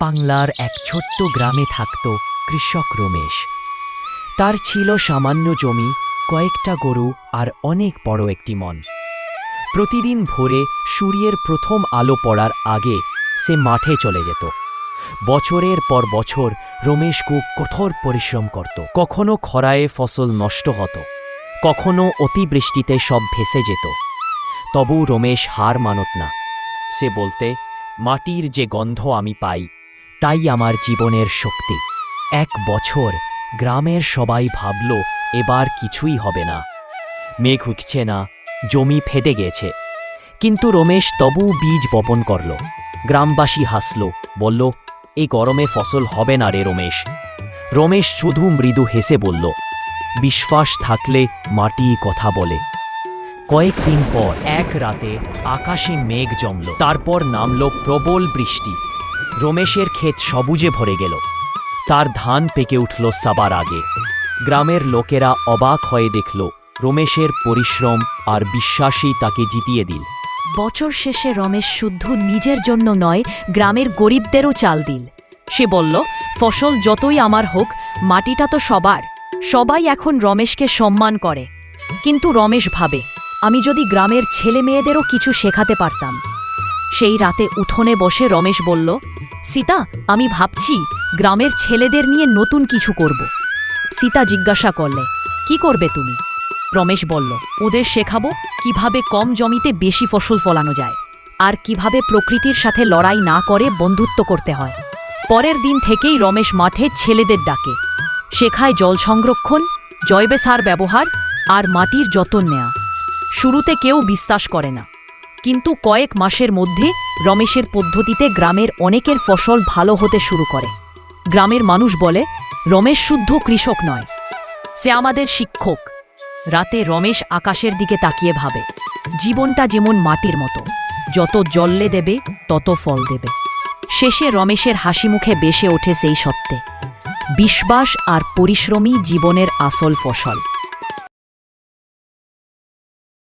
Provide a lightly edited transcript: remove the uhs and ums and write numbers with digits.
বাংলার এক ছোট্ট গ্রামে থাকত কৃষক রমেশ। তার ছিল সামান্য জমি, কয়েকটা গরু আর অনেক বড় একটি মন। প্রতিদিন ভোরে সূর্যের প্রথম আলো পড়ার আগে সে মাঠে চলে যেত। বছরের পর বছর রমেশ খুব কঠোর পরিশ্রম করত। কখনো খরায় ফসল নষ্ট হতো, কখনো অতিবৃষ্টিতে সব ভেসে যেত। তবু রমেশ হার মানত না। সে বলতে, মাটির যে গন্ধ আমি পাই তাই আমার জীবনের শক্তি। এক বছর গ্রামের সবাই ভাবল এবার কিছুই হবে না, মেঘ উঠছে না, জমি ফেটে গেছে। কিন্তু রমেশ তবু বীজ বপন করল। গ্রামবাসী হাসল, বলল, এই গরমে ফসল হবে না রে রমেশ। রমেশ শুধু মৃদু হেসে বলল, বিশ্বাস থাকলে মাটি কথা বলে। কয়েকদিন পর এক রাতে আকাশে মেঘ জমল, তারপর নামল প্রবল বৃষ্টি। রমেশের ক্ষেত সবুজে ভরে গেল, তার ধান পেকে উঠল সবার আগে। গ্রামের লোকেরা অবাক হয়ে দেখল রমেশের পরিশ্রম আর বিশ্বাসই তাকে জিতিয়ে দিল। বছর শেষে রমেশ শুদ্ধ নিজের জন্য নয়, গ্রামের গরিবদেরও চাল দিল। সে বলল, ফসল যতই আমার হোক, মাটিটা তো সবার। সবাই এখন রমেশকে সম্মান করে। কিন্তু রমেশ ভাবে, আমি যদি গ্রামের ছেলে মেয়েদেরও কিছু শেখাতে পারতাম। সেই রাতে উঠোনে বসে রমেশ বলল, সীতা, আমি ভাবছি গ্রামের ছেলেদের নিয়ে নতুন কিছু করব। সীতা জিজ্ঞাসা করলে, কি করবে তুমি? রমেশ বলল, ওদের শেখাবো কিভাবে কম জমিতে বেশি ফসল ফলানো যায়, আর কিভাবে প্রকৃতির সাথে লড়াই না করে বন্ধুত্ব করতে হয়। পরের দিন থেকেই রমেশ মাঠে ছেলেদের ডাকে, শেখায় জল সংরক্ষণ, জৈব সার ব্যবহার আর মাটির যত্ন নেয়া। শুরুতে কেউ বিশ্বাস করে না, কিন্তু কয়েক মাসের মধ্যে রমেশের পদ্ধতিতে গ্রামের অনেকের ফসল ভালো হতে শুরু করে। গ্রামের মানুষ বলে, রমেশ শুদ্ধ কৃষক নয়, সে আমাদের শিক্ষক। রাতে রমেশ আকাশের দিকে তাকিয়ে ভাবে, জীবনটা যেমন মাটির মতো, যত জল্লে দেবে তত ফল দেবে। শেষে রমেশের হাসি মুখে বেসে ওঠে সেই সত্যে, বিশ্বাস আর পরিশ্রমই জীবনের আসল ফসল।